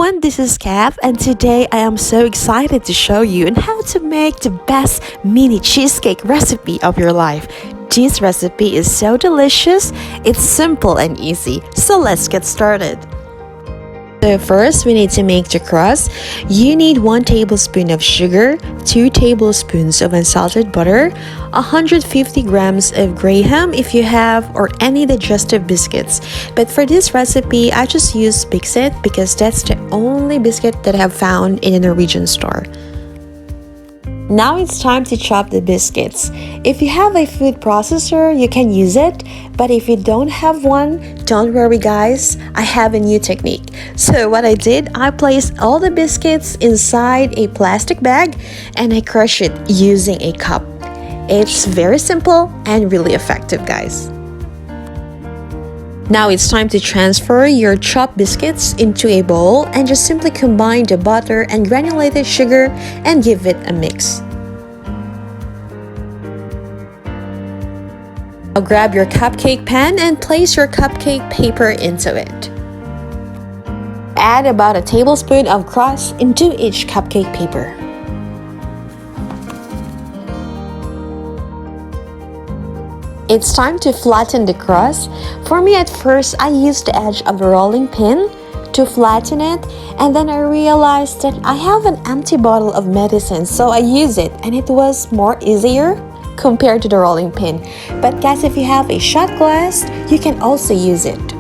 everyone, this is Kath, and today I am so excited to show you on how to make the best mini cheesecake recipe of your life. This recipe is so delicious, it's simple and easy, so let's get started. So first we need to make the crust. You need 1 tablespoon of sugar, 2 tablespoons of unsalted butter, 150 grams of graham if you have, or any digestive biscuits. But for this recipe, I just use biscuit because that's the only biscuit that I have found in a Norwegian store. Now it's time to chop the biscuits. If you have a food processor, you can use it, but if you don't have one, don't worry guys, I have a new technique. So what I did, I placed all the biscuits inside a plastic bag and I crush it using a cup. It's very simple and really effective, guys. Now it's time to transfer your chopped biscuits into a bowl and just simply combine the butter and granulated sugar and give it a mix. Now grab your cupcake pan and place your cupcake paper into it. Add about a tablespoon of crust into each cupcake paper. It's time to flatten the crust. For me at first, I used the edge of the rolling pin to flatten it, and then I realized that I have an empty bottle of medicine, so I use it and it was more easier compared to the rolling pin. But guys, if you have a shot glass, you can also use it.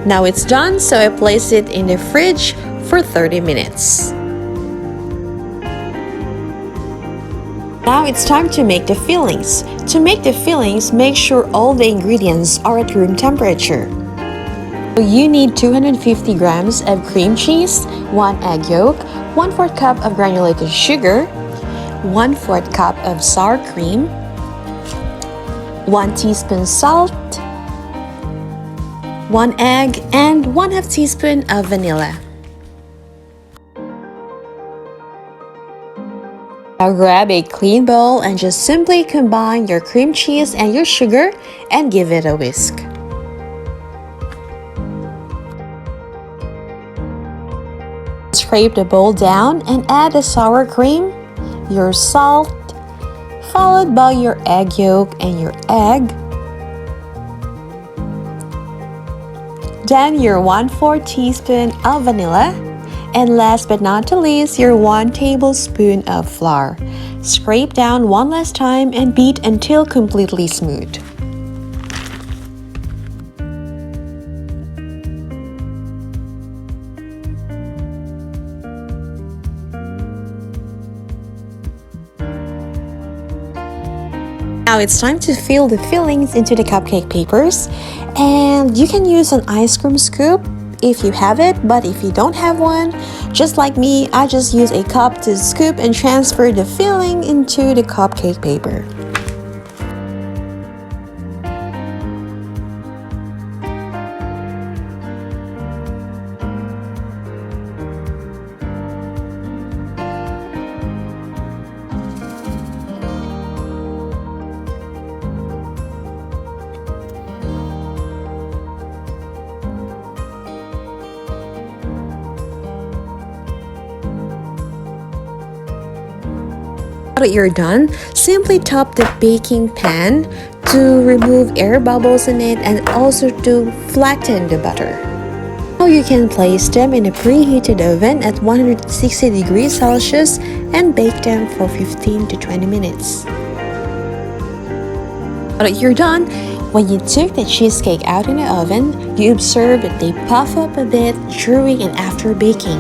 Now it's done, so I place it in the fridge for 30 minutes. Now it's time to make the fillings. To make the fillings, make sure all the ingredients are at room temperature. So you need 250 grams of cream cheese, 1 egg yolk, 1/4 cup of granulated sugar, 1/4 cup of sour cream, 1 teaspoon salt, 1 egg, and 1/2 teaspoon of vanilla. Now grab a clean bowl and just simply combine your cream cheese and your sugar and give it a whisk. Scrape the bowl down and add the sour cream, your salt, followed by your egg yolk and your egg. Then your 1/4 teaspoon of vanilla. And last but not least, your 1 tablespoon of flour. Scrape down one last time and beat until completely smooth. Now it's time to fill the fillings into the cupcake papers, and you can use an ice cream scoop if you have it, but if you don't have one, just like me, I just use a cup to scoop and transfer the filling into the cupcake paper. Now that you're done, simply top the baking pan to remove air bubbles in it and also to flatten the butter. Now you can place them in a preheated oven at 160 degrees Celsius and bake them for 15 to 20 minutes. Now that you're done, when you took the cheesecake out in the oven, you observe that they puff up a bit during and after baking.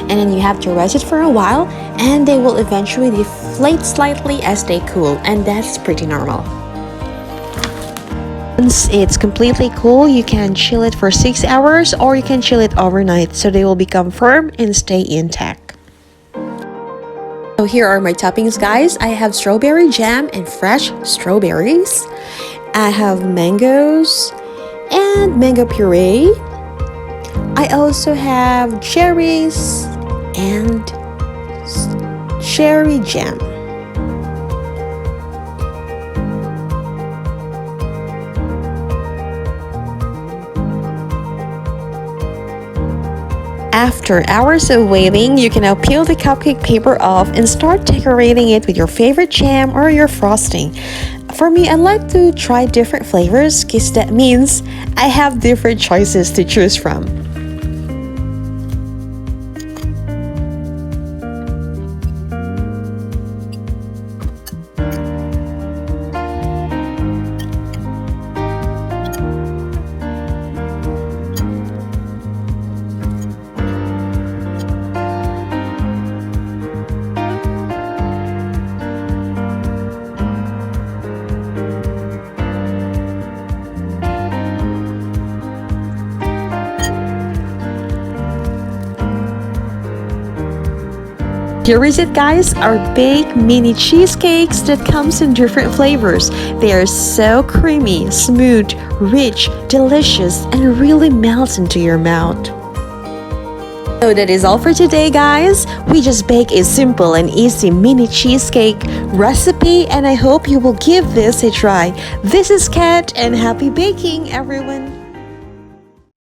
And then you have to rest it for a while, and they will eventually deflate slightly as they cool, and that's pretty normal. Once it's completely cool, you can chill it for 6 hours or you can chill it overnight so they will become firm and stay intact. So here are my toppings, guys. I have strawberry jam and fresh strawberries. I have mangoes and mango puree. I also have cherries and cherry jam. After hours of waiting, you can now peel the cupcake paper off and start decorating it with your favorite jam or your frosting. For me, I like to try different flavors because that means I have different choices to choose from. Here is it, guys, our baked mini cheesecakes that comes in different flavors. They are so creamy, smooth, rich, delicious, and really melts into your mouth. So that is all for today, guys. We just bake a simple and easy mini cheesecake recipe, and I hope you will give this a try. This is Kat, and happy baking, everyone.